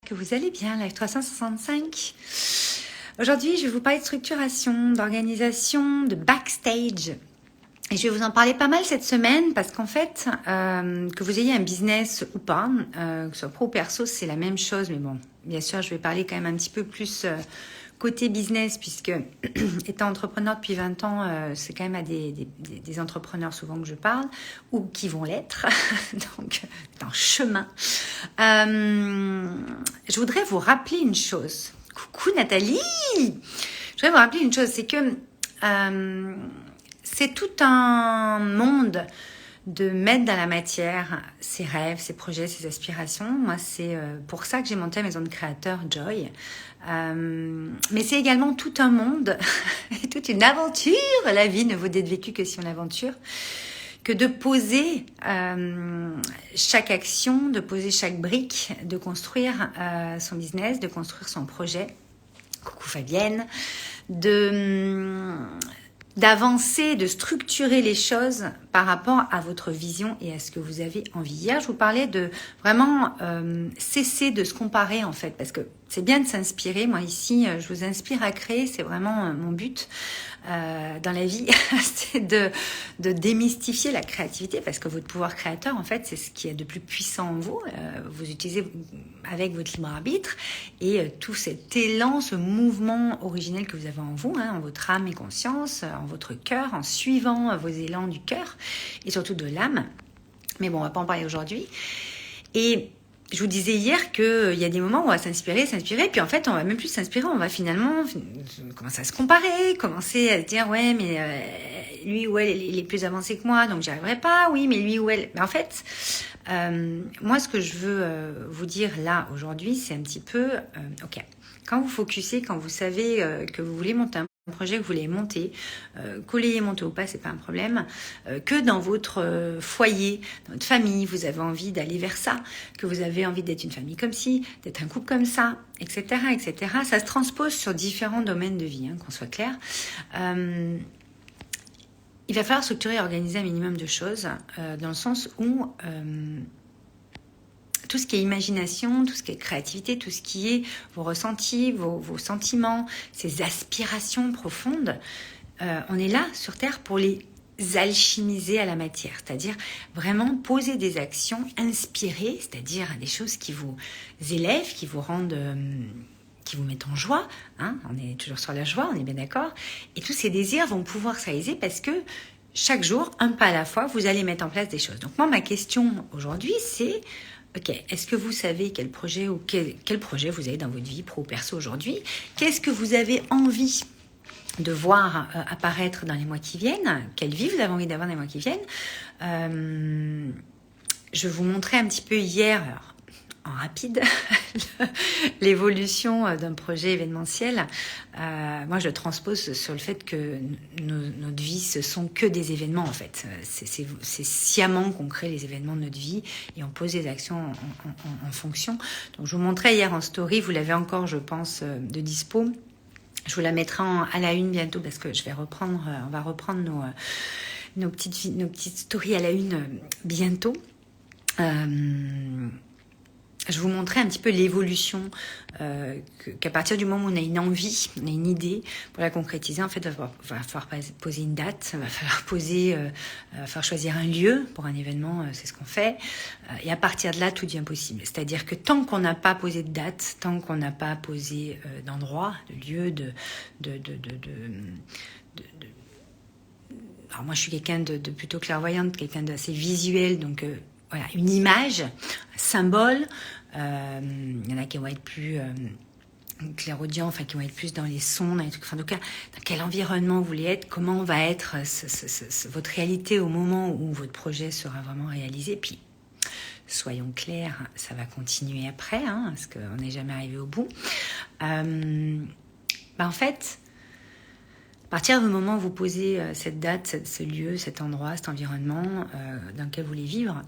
que vous allez bien, Live 365. Aujourd'hui, je vais vous parler de structuration, d'organisation, de backstage. Et je vais vous en parler pas mal cette semaine parce qu'en fait, que vous ayez un business ou pas, que ce soit pro ou perso, c'est la même chose. Mais bon, bien sûr, je vais parler quand même un petit peu plus côté business puisque étant entrepreneur depuis 20 ans, c'est quand même à des entrepreneurs souvent que je parle ou qui vont l'être, donc en chemin. Je voudrais vous rappeler une chose. Coucou Nathalie! Je voudrais vous rappeler une chose, c'est que c'est tout un monde de mettre dans la matière ses rêves, ses projets, ses aspirations. Moi, c'est pour ça que j'ai monté la maison de créateurs Joy. Mais c'est également tout un monde, toute une aventure. La vie ne vaut d'être vécue que si on l'aventure. Que de poser chaque action, de poser chaque brique, de construire son business, de construire son projet. Coucou Fabienne. D'avancer, de structurer les choses par rapport à votre vision et à ce que vous avez envie. Hier, je vous parlais de vraiment cesser de se comparer en fait, parce que c'est bien de s'inspirer. Moi ici, je vous inspire à créer, c'est vraiment mon but dans la vie, c'est de démystifier la créativité, parce que votre pouvoir créateur, en fait, c'est ce qui est de plus puissant en vous. Vous utilisez avec votre libre arbitre et tout cet élan, ce mouvement originel que vous avez en vous, en votre âme et conscience, en votre cœur, en suivant vos élans du cœur et surtout de l'âme. Mais bon, on va pas en parler aujourd'hui. Et je vous disais hier qu'il y a des moments où on va s'inspirer, puis en fait, on va même plus s'inspirer, on va finalement commencer à se comparer, commencer à se dire, ouais, mais lui ou elle, il est plus avancé que moi, donc j'y arriverai pas, oui, mais lui ou elle... Mais en fait, moi, ce que je veux vous dire là, aujourd'hui, c'est un petit peu, ok, quand vous focussez, quand vous savez que vous voulez monter un projet que vous voulez monter, que l'ayez monté ou pas, c'est pas un problème, que dans votre foyer, dans votre famille, vous avez envie d'aller vers ça, que vous avez envie d'être une famille comme ci, d'être un couple comme ça, etc., etc. Ça se transpose sur différents domaines de vie, qu'on soit clair. Il va falloir structurer et organiser un minimum de choses, dans le sens où tout ce qui est imagination, tout ce qui est créativité, tout ce qui est vos ressentis, vos sentiments, ces aspirations profondes, on est là sur Terre pour les alchimiser à la matière, c'est-à-dire vraiment poser des actions inspirées, c'est-à-dire des choses qui vous élèvent, qui vous rendent... qui vous mettent en joie, on est toujours sur la joie, on est bien d'accord, et tous ces désirs vont pouvoir se réaliser parce que chaque jour, un pas à la fois, vous allez mettre en place des choses. Donc moi, ma question aujourd'hui, c'est... Ok, est-ce que vous savez quel projet ou quel projet vous avez dans votre vie pro ou perso aujourd'hui? Qu'est-ce que vous avez envie de voir apparaître dans les mois qui viennent? Quelle vie vous avez envie d'avoir dans les mois qui viennent? Je vous montrais un petit peu hier, en rapide, l'évolution d'un projet événementiel. Moi, je transpose sur le fait que notre vie, ce sont que des événements, en fait. C'est sciemment qu'on crée les événements de notre vie et on pose des actions en fonction. Donc, je vous montrais hier en story, vous l'avez encore, je pense, de dispo. Je vous la mettrai à la une bientôt parce que on va reprendre nos petites stories à la une bientôt. Je vous montrais un petit peu l'évolution, qu'à partir du moment où on a une envie, on a une idée, pour la concrétiser, en fait, il va falloir poser une date, il va falloir choisir un lieu pour un événement, c'est ce qu'on fait. Et à partir de là, tout devient possible. C'est-à-dire que tant qu'on n'a pas posé de date, tant qu'on n'a pas posé d'endroit, de lieu, alors moi, je suis quelqu'un de plutôt clairvoyante, quelqu'un d'assez visuel, donc... Voilà, une image, un symbole. Il y en a qui vont être plus clairaudients, qui vont être plus dans les sons, dans les trucs. Enfin, en tout cas, dans quel environnement vous voulez être, comment va être votre réalité au moment où votre projet sera vraiment réalisé. Puis, soyons clairs, ça va continuer après, parce qu'on n'est jamais arrivé au bout. En fait... À partir du moment où vous posez cette date, ce lieu, cet endroit, cet environnement dans lequel vous voulez vivre,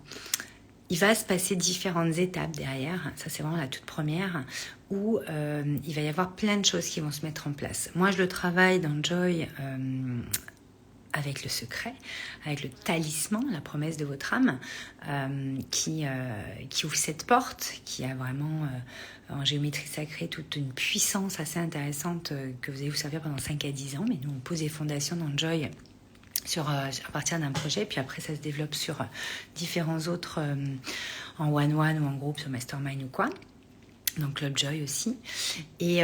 il va se passer différentes étapes derrière. Ça, c'est vraiment la toute première, où il va y avoir plein de choses qui vont se mettre en place. Moi, je le travaille dans Joy avec le secret, avec le talisman, la promesse de votre âme, qui ouvre cette porte, qui a vraiment en géométrie sacrée toute une puissance assez intéressante que vous allez vous servir pendant 5 à 10 ans. Mais nous, on pose les fondations dans Joy à partir d'un projet, puis après ça se développe sur différents autres en one-one ou en groupe, sur Mastermind ou quoi. Donc Club Joy aussi. Et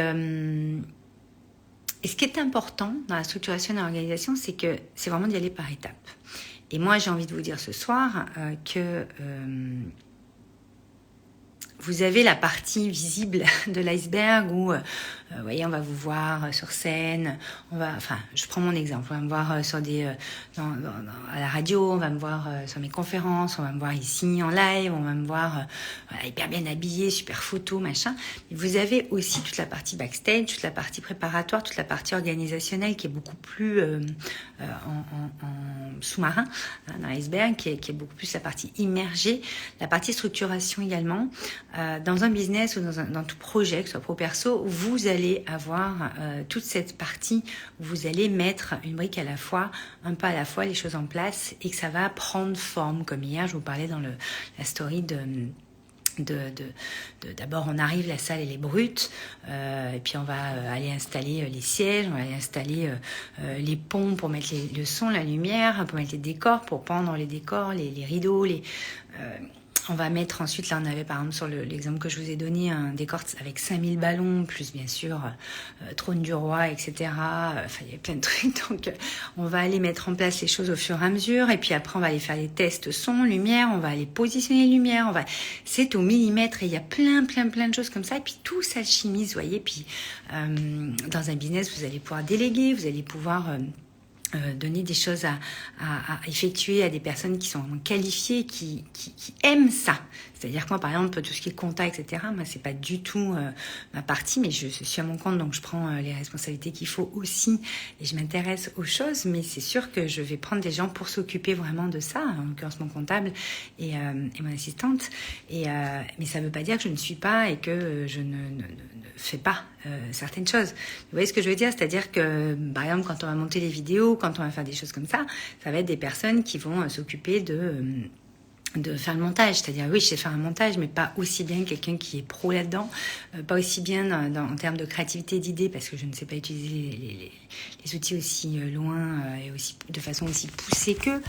ce qui est important dans la structuration de l'organisation, c'est que c'est vraiment d'y aller par étapes. Et moi, j'ai envie de vous dire ce soir que vous avez la partie visible de l'iceberg où, vous voyez, on va vous voir sur scène, je prends mon exemple, on va me voir à la radio, on va me voir sur mes conférences, on va me voir ici en live, on va me voir hyper bien habillée, super photo, machin. Mais vous avez aussi toute la partie backstage, toute la partie préparatoire, toute la partie organisationnelle qui est beaucoup plus en sous-marin, dans l'iceberg, qui est beaucoup plus la partie immergée, la partie structuration également. Dans un business ou dans tout projet, que ce soit pro perso, vous allez avoir toute cette partie où vous allez mettre une brique à la fois, un pas à la fois, les choses en place, et que ça va prendre forme. Comme hier, je vous parlais dans la story d'abord on arrive, la salle elle est brute, et puis on va aller installer les sièges, on va aller installer les ponts pour mettre le son, la lumière, pour mettre les décors, pour pendre les décors, les rideaux, on va mettre ensuite, là on avait par exemple sur l'exemple que je vous ai donné, un décor avec 5000 ballons, plus bien sûr trône du roi, etc. Enfin il y a plein de trucs, donc on va aller mettre en place les choses au fur et à mesure, et puis après on va aller faire les tests son, lumière, on va aller positionner les lumières, c'est au millimètre, et il y a plein de choses comme ça, et puis tout s'alchimise, vous voyez, puis dans un business vous allez pouvoir déléguer, vous allez pouvoir donner des choses à effectuer à des personnes qui sont qualifiées, qui aiment ça. C'est-à-dire que moi, par exemple, tout ce qui est compta, etc., moi, c'est pas du tout ma partie, mais je suis à mon compte, donc je prends les responsabilités qu'il faut aussi, et je m'intéresse aux choses, mais c'est sûr que je vais prendre des gens pour s'occuper vraiment de ça, en l'occurrence mon comptable et mon assistante, mais ça veut pas dire que je ne suis pas et que je ne fais pas certaines choses. Vous voyez ce que je veux dire? C'est-à-dire que, par exemple, quand on va monter les vidéos, quand on va faire des choses comme ça va être des personnes qui vont s'occuper de faire le montage. C'est-à-dire, oui, je sais faire un montage, mais pas aussi bien que quelqu'un qui est pro là-dedans, pas aussi bien en termes de créativité, d'idées, parce que je ne sais pas utiliser les outils aussi loin et aussi de façon aussi poussée qu'eux,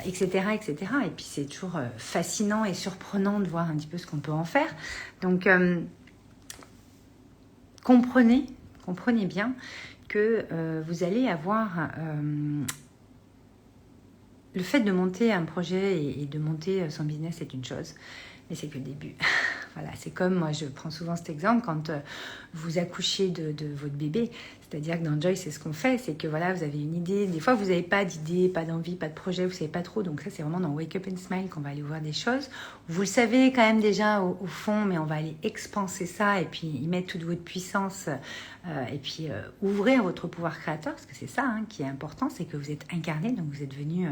etc., etc. Et puis, c'est toujours fascinant et surprenant de voir un petit peu ce qu'on peut en faire. Donc, comprenez bien que vous allez avoir le fait de monter un projet et de monter son business, c'est une chose, mais c'est que le début. Voilà, c'est comme, moi je prends souvent cet exemple, quand vous accouchez de votre bébé, c'est-à-dire que dans Joy, c'est ce qu'on fait, c'est que voilà, vous avez une idée, des fois vous n'avez pas d'idée, pas d'envie, pas de projet, vous ne savez pas trop, donc ça c'est vraiment dans Wake Up and Smile qu'on va aller voir des choses. Vous le savez quand même déjà au fond, mais on va aller expanser ça et puis y mettre toute votre puissance et puis ouvrir votre pouvoir créateur, parce que c'est ça qui est important, c'est que vous êtes incarné, donc vous êtes venu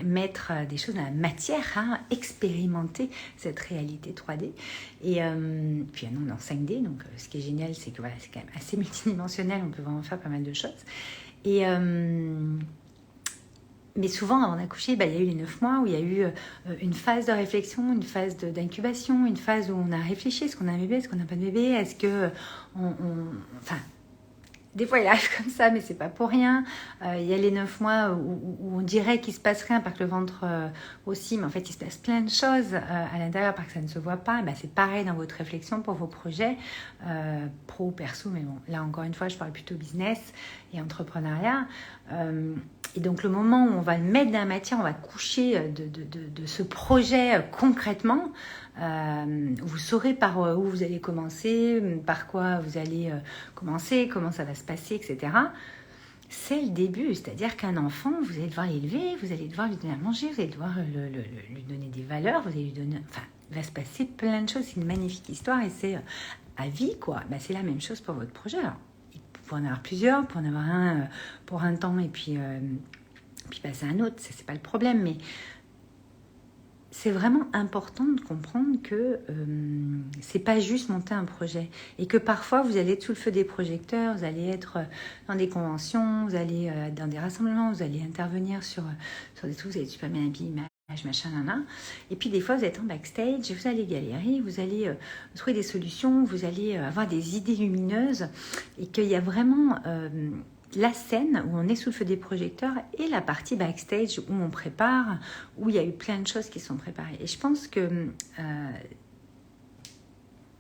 mettre des choses dans la matière, expérimenter cette réalité 3D. Et puis non, en 5D, donc ce qui est génial, c'est que voilà, c'est quand même assez multidimensionnel, on peut vraiment faire pas mal de choses. Et mais souvent, avant d'accoucher, il y a eu les 9 mois où il y a eu une phase de réflexion, une phase d'incubation, une phase où on a réfléchi, est-ce qu'on a un bébé, est-ce qu'on n'a pas de bébé, est-ce que enfin, des fois, il arrive comme ça, mais c'est pas pour rien. Il y a les 9 mois où on dirait qu'il se passe rien, parce que le ventre aussi, mais en fait, il se passe plein de choses à l'intérieur, parce que ça ne se voit pas. C'est pareil dans votre réflexion pour vos projets, pro, perso, mais bon, là, encore une fois, je parle plutôt business et entrepreneuriat. Et donc, le moment où on va le mettre dans la matière, on va coucher de ce projet concrètement, vous saurez par où vous allez commencer, par quoi vous allez commencer, comment ça va se passer, etc. C'est le début, c'est-à-dire qu'un enfant, vous allez devoir l'élever, vous allez devoir lui donner à manger, vous allez devoir lui donner des valeurs, vous allez lui donner... Enfin, il va se passer plein de choses, c'est une magnifique histoire et c'est à vie, quoi. C'est la même chose pour votre projet. Alors, il faut en avoir plusieurs, pour en avoir un pour un temps et puis passer à un autre, ça c'est pas le problème, mais c'est vraiment important de comprendre que c'est pas juste monter un projet et que parfois vous allez être sous le feu des projecteurs, vous allez être dans des conventions, vous allez dans des rassemblements, vous allez intervenir sur des trucs, vous allez être super bien habillé, machin, nana. Et puis des fois vous êtes en backstage, vous allez galérer, vous allez trouver des solutions, vous allez avoir des idées lumineuses et qu'il y a vraiment la scène où on est sous le feu des projecteurs et la partie backstage où on prépare, où il y a eu plein de choses qui sont préparées. Et je pense que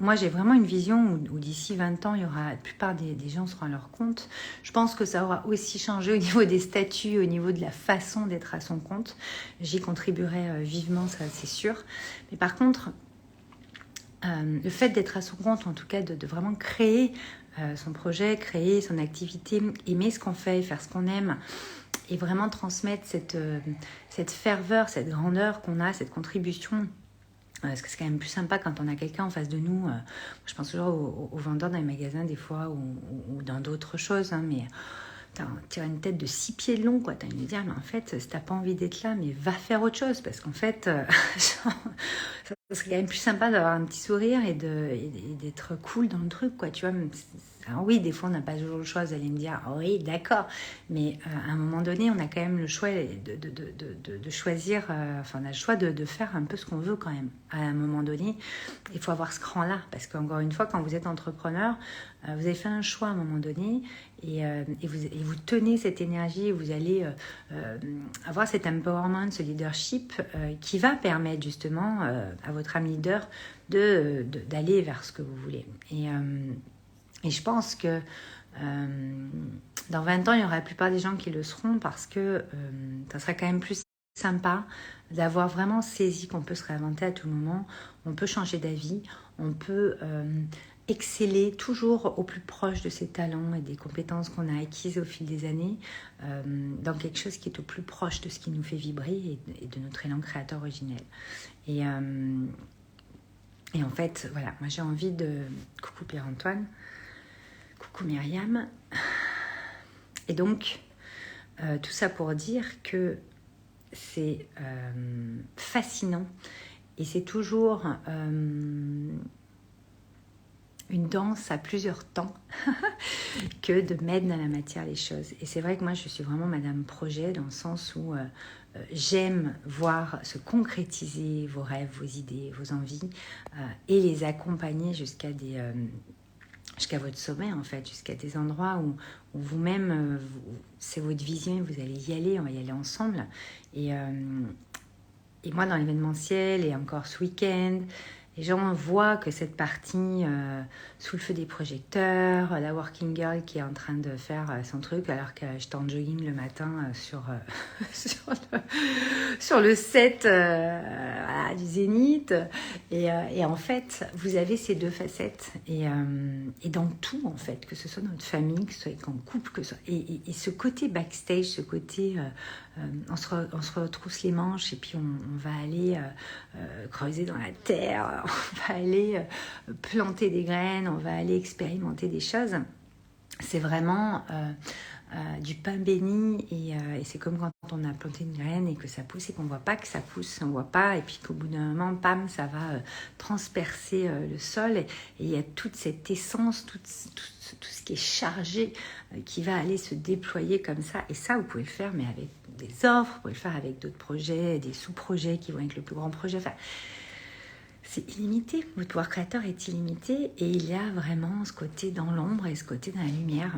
moi, j'ai vraiment une vision où d'ici 20 ans, il y aura, la plupart des gens seront à leur compte. Je pense que ça aura aussi changé au niveau des statuts, au niveau de la façon d'être à son compte. J'y contribuerai vivement, ça c'est sûr. Mais par contre, le fait d'être à son compte, en tout cas de vraiment créer son projet, créer son activité, aimer ce qu'on fait, faire ce qu'on aime et vraiment transmettre cette ferveur, cette grandeur qu'on a, cette contribution. Parce que c'est quand même plus sympa quand on a quelqu'un en face de nous. Je pense toujours aux vendeurs dans les magasins des fois ou dans d'autres choses, hein, mais tu as une tête de 6 pieds de long, quoi. Tu as envie de dire, mais en fait, si tu n'as pas envie d'être là, mais va faire autre chose. Parce qu'en fait, ça serait quand même plus sympa d'avoir un petit sourire et d'être cool dans le truc, quoi. Tu vois, alors oui, des fois, on n'a pas toujours le choix. Vous allez me dire, oh oui, d'accord. Mais à un moment donné, on a quand même le choix de choisir, enfin, on a le choix de faire un peu ce qu'on veut quand même. À un moment donné, il faut avoir ce cran-là. Parce qu'encore une fois, quand vous êtes entrepreneur, vous avez fait un choix à un moment donné et vous tenez cette énergie, vous allez avoir cet empowerment, ce leadership qui va permettre justement à votre âme leader d'aller vers ce que vous voulez. Et je pense que dans 20 ans, il y aura la plupart des gens qui le seront parce que ça sera quand même plus sympa d'avoir vraiment saisi qu'on peut se réinventer à tout moment, on peut changer d'avis, on peut exceller toujours au plus proche de ses talents et des compétences qu'on a acquises au fil des années dans quelque chose qui est au plus proche de ce qui nous fait vibrer et de notre élan créateur originel. Et en fait, voilà, moi j'ai envie de... Coucou Pierre-Antoine, coucou Myriam. Et donc, tout ça pour dire que c'est fascinant et c'est toujours une danse à plusieurs temps que de mettre dans la matière les choses. Et c'est vrai que moi, je suis vraiment Madame Projet dans le sens où j'aime voir se concrétiser vos rêves, vos idées, vos envies et les accompagner jusqu'à votre sommet en fait, jusqu'à des endroits où vous-même, c'est votre vision, vous allez y aller, on va y aller ensemble. Et moi, dans l'événementiel et encore ce week-end, les gens voient que cette partie sous le feu des projecteurs, la working girl qui est en train de faire son truc alors que j'étais en jogging le matin sur le set voilà, du Zénith. Et en fait, vous avez ces deux facettes. Et dans tout, en fait, que ce soit notre famille, que ce soit en couple, que ce soit, et ce côté backstage, ce côté... on se retrousse les manches et puis on va aller creuser dans la terre, on va aller planter des graines, on va aller expérimenter des choses. C'est vraiment du pain béni et c'est comme quand on a planté une graine et que ça pousse et qu'on ne voit pas que ça pousse, on ne voit pas et puis qu'au bout d'un moment, pam, ça va transpercer le sol et il y a toute cette essence, tout ce qui est chargé qui va aller se déployer comme ça. Et ça, vous pouvez le faire mais avec des offres, vous pouvez le faire avec d'autres projets, des sous-projets qui vont être le plus grand projet. Enfin, c'est illimité, votre pouvoir créateur est illimité et il y a vraiment ce côté dans l'ombre et ce côté dans la lumière.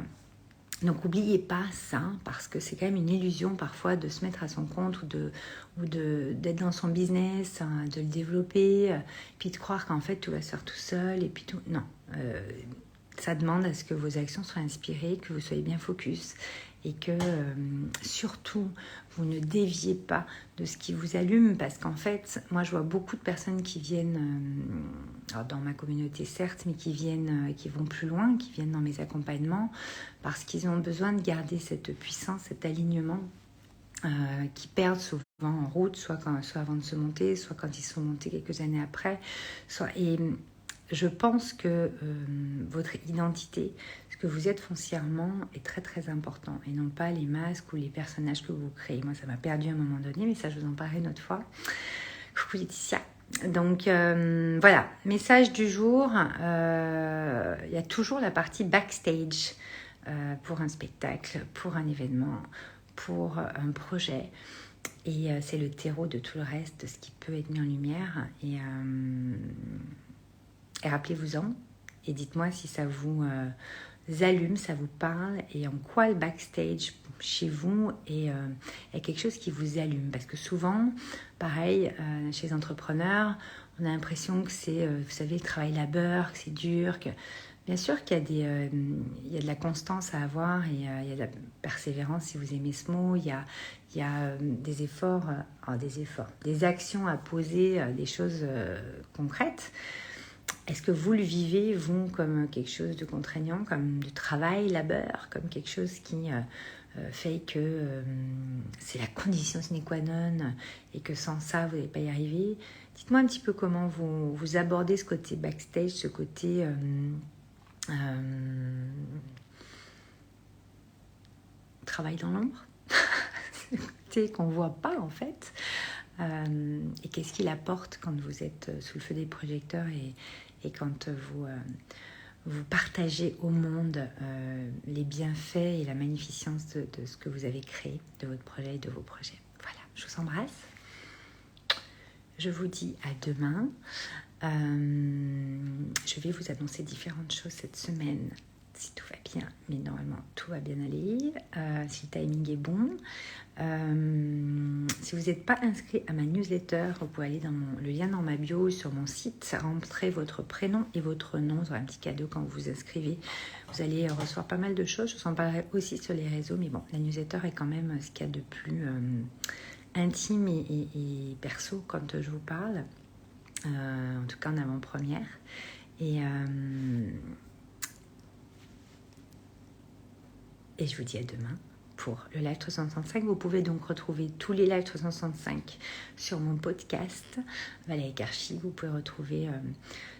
Donc n'oubliez pas ça, parce que c'est quand même une illusion parfois de se mettre à son compte ou d'être dans son business, hein, de le développer, puis de croire qu'en fait tout va se faire tout seul et puis tout. Non, ça demande à ce que vos actions soient inspirées, que vous soyez bien focus et que surtout vous ne déviez pas de ce qui vous allume, parce qu'en fait, moi je vois beaucoup de personnes qui viennent, alors dans ma communauté certes, mais qui vont plus loin, qui viennent dans mes accompagnements, parce qu'ils ont besoin de garder cette puissance, cet alignement, qui perdent souvent en route, soit avant de se monter, soit quand ils sont montés quelques années après, et je pense que votre identité, ce que vous êtes foncièrement, est très très important et non pas les masques ou les personnages que vous créez. Moi, ça m'a perdu à un moment donné, mais ça, je vous en parlerai une autre fois. Coucou Laetitia. Donc voilà, message du jour, il y a toujours la partie backstage pour un spectacle, pour un événement, pour un projet. Et c'est le terreau de tout le reste, de ce qui peut être mis en lumière. Et rappelez-vous-en et dites-moi si ça vous allume, ça vous parle et en quoi le backstage chez vous est quelque chose qui vous allume. Parce que souvent, pareil, chez les entrepreneurs, on a l'impression que c'est, vous savez, le travail labeur, que c'est dur, que bien sûr qu'il y a il y a de la constance à avoir et il y a de la persévérance, si vous aimez ce mot, il y a des efforts, des actions à poser, des choses concrètes. Est-ce que vous le vivez, vous, comme quelque chose de contraignant, comme du travail, labeur, comme quelque chose qui fait que c'est la condition sine qua non et que sans ça, vous n'allez pas y arriver? Dites-moi un petit peu comment vous abordez ce côté backstage, ce côté travail dans l'ombre, ce côté qu'on ne voit pas en fait. Et qu'est-ce qu'il apporte quand vous êtes sous le feu des projecteurs et quand vous partagez au monde les bienfaits et la magnificence de ce que vous avez créé, de votre projet et de vos projets. Voilà, je vous embrasse. Je vous dis à demain. Je vais vous annoncer différentes choses cette semaine, si tout va bien, mais normalement tout va bien aller, si le timing est bon. Si vous n'êtes pas inscrit à ma newsletter, vous pouvez aller dans le lien dans ma bio sur mon site, rentrer votre prénom et votre nom, vous aurez un petit cadeau quand vous vous inscrivez. Vous allez recevoir pas mal de choses, je vous en parlerai aussi sur les réseaux, mais bon, la newsletter est quand même ce qu'il y a de plus intime et perso quand je vous parle, en tout cas en avant-première. Et je vous dis à demain pour le live 365. Vous pouvez donc retrouver tous les lives 365 sur mon podcast Valérie Karchi. Vous pouvez retrouver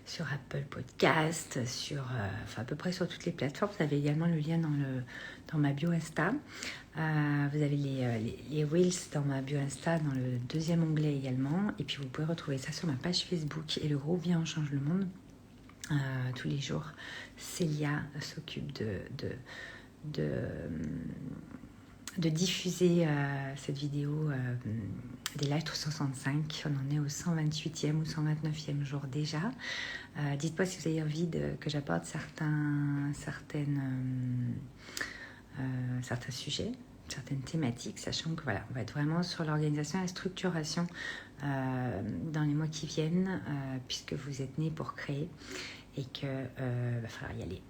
sur Apple Podcast, sur à peu près sur toutes les plateformes. Vous avez également le lien dans ma bio Insta. Vous avez les Reels dans ma bio Insta, dans le deuxième onglet également. Et puis vous pouvez retrouver ça sur ma page Facebook et le groupe Bien on change le monde. Tous les jours, Célia s'occupe de diffuser cette vidéo des lives 365. On en est au 128e ou 129e jour déjà. Dites-moi si vous avez envie que j'apporte certains sujets, certaines thématiques, sachant que voilà, on va être vraiment sur l'organisation et la structuration dans les mois qui viennent, puisque vous êtes nés pour créer et que va falloir y aller.